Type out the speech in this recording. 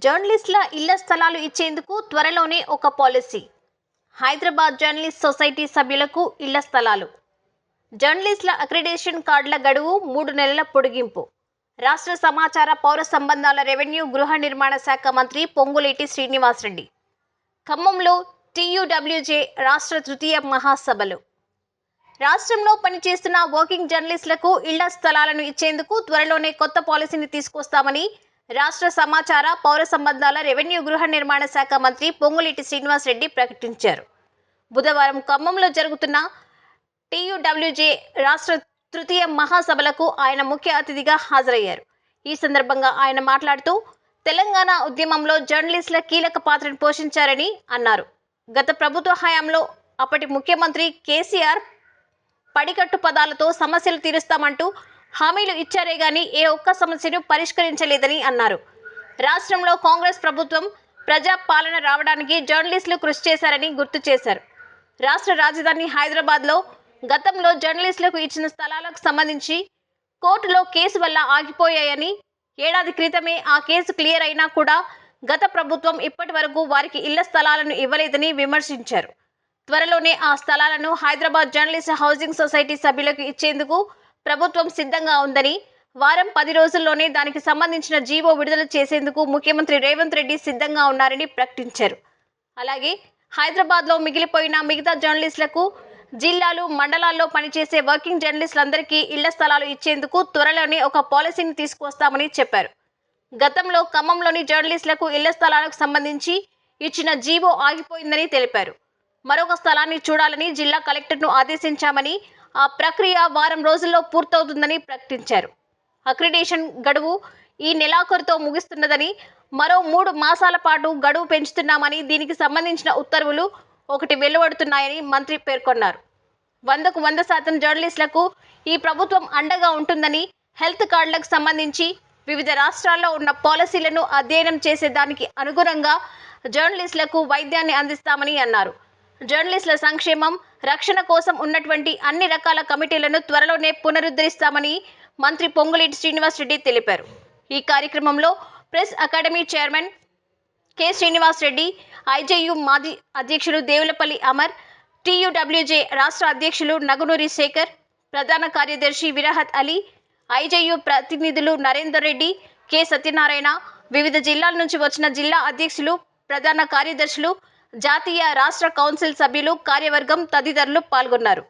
జర్నలిస్టుల ఇళ్ల స్థలాలు ఇచ్చేందుకు త్వరలోనే ఒక పాలసీ. హైదరాబాద్ జర్నలిస్ట్ సొసైటీ సభ్యులకు ఇళ్ల స్థలాలు. జర్నలిస్టుల అక్రిడిటేషన్ కార్డుల గడువు 3 నెలల పొడిగింపు. రాష్ట్ర సమాచార, పౌర సంబంధాల, రెవెన్యూ, గృహ నిర్మాణ శాఖ మంత్రి పొంగులేటి శ్రీనివాసరెడ్డి. ఖమ్మంలో టీయూడబ్ల్యూజే రాష్ట్ర తృతీయ మహాసభలు. రాష్ట్రంలో పనిచేస్తున్న వర్కింగ్ జర్నలిస్టులకు ఇళ్ల స్థలాలను ఇచ్చేందుకు త్వరలోనే కొత్త పాలసీని తీసుకొస్తామని రాష్ట్ర సమాచార, పౌర సంబంధాల, రెవెన్యూ, గృహ నిర్మాణ శాఖ మంత్రి పొంగులేటి శ్రీనివాసరెడ్డి ప్రకటించారు. బుధవారం ఖమ్మంలో జరుగుతున్న టీయూడబ్ల్యూజే రాష్ట్ర తృతీయ మహాసభలకు ఆయన ముఖ్య అతిథిగా హాజరయ్యారు. ఈ సందర్భంగా ఆయన మాట్లాడుతూ తెలంగాణ ఉద్యమంలో జర్నలిస్టుల కీలక పాత్రను పోషించారని అన్నారు. గత ప్రభుత్వ హయాంలో అప్పటి ముఖ్యమంత్రి కేసీఆర్ పడికట్టు పదాలతో సమస్యలు తీరుస్తామంటూ హామీలు ఇచ్చారే గాని ఏ ఒక్క సమస్యను పరిష్కరించలేదని అన్నారు. రాష్ట్రంలో కాంగ్రెస్ ప్రభుత్వం ప్రజా పాలన రావడానికి జర్నలిస్టులు కృషి చేశారని గుర్తు చేశారు. రాష్ట్ర రాజధాని హైదరాబాద్లో గతంలో జర్నలిస్టులకు ఇచ్చిన స్థలాలకు సంబంధించి కోర్టులో కేసు వల్ల ఆగిపోయాయని, ఏడాది క్రితమే ఆ కేసు క్లియర్ అయినా కూడా గత ప్రభుత్వం ఇప్పటి వరకు వారికి ఇళ్ల స్థలాలను ఇవ్వలేదని విమర్శించారు. త్వరలోనే ఆ స్థలాలను హైదరాబాద్ జర్నలిస్ట్ హౌసింగ్ సొసైటీ సభ్యులకు ఇచ్చేందుకు ప్రభుత్వం సిద్ధంగా ఉందని, వారం 10 రోజుల్లోనే దానికి సంబంధించిన జీవో విడుదల చేసేందుకు ముఖ్యమంత్రి రేవంత్ రెడ్డి సిద్ధంగా ఉన్నారని ప్రకటించారు. అలాగే హైదరాబాద్లో మిగిలిపోయిన మిగతా జర్నలిస్టులకు జిల్లాలు, మండలాల్లో పనిచేసే వర్కింగ్ జర్నలిస్టులందరికీ ఇళ్ల స్థలాలు ఇచ్చేందుకు త్వరలోనే ఒక పాలసీని తీసుకువస్తామని చెప్పారు. గతంలో ఖమ్మంలోని జర్నలిస్టులకు ఇళ్ల స్థలాలకు సంబంధించి ఇచ్చిన జీవో ఆగిపోయిందని తెలిపారు. మరొక స్థలాన్ని చూడాలని జిల్లా కలెక్టర్ను ఆదేశించామని, ఆ ప్రక్రియ వారం రోజుల్లో పూర్తవుతుందని ప్రకటించారు. అక్రిడిటేషన్ గడువు ఈ నెలాఖరుతో ముగుస్తున్నదని, మరో 3 మాసాల పాటు గడువు పెంచుతున్నామని, దీనికి సంబంధించిన ఉత్తర్వులు 1 వెలువడుతున్నాయని మంత్రి పేర్కొన్నారు. 100కు 100% జర్నలిస్టులకు ఈ ప్రభుత్వం అండగా ఉంటుందని, హెల్త్ కార్డులకు సంబంధించి వివిధ రాష్ట్రాల్లో ఉన్న పాలసీలను అధ్యయనం చేసే దానికి అనుగుణంగా జర్నలిస్టులకు వైద్యాన్ని అందిస్తామని అన్నారు. జర్నలిస్టుల సంక్షేమం, రక్షణ కోసం ఉన్నటువంటి అన్ని రకాల కమిటీలను త్వరలోనే పునరుద్ధరిస్తామని మంత్రి పొంగులేటి శ్రీనివాసరెడ్డి తెలిపారు. ఈ కార్యక్రమంలో press academy chairman K Srinivasareddy, IJU మాజీ అధ్యక్షులు దేవులపల్లి అమర్, టీయూడబ్ల్యూజే రాష్ట్ర అధ్యక్షులు నగునూరి శేఖర్, ప్రధాన కార్యదర్శి విరాహత్ అలీ, ఐజేయు ప్రతినిధులు నరేందర్ రెడ్డి, కె సత్యనారాయణ, వివిధ జిల్లాల నుంచి వచ్చిన జిల్లా అధ్యక్షులు, ప్రధాన కార్యదర్శులు, జాతీయ, రాష్ట్ర కౌన్సిల్ సభ్యులు, కార్యవర్గం తదితరులు పాల్గొన్నారు.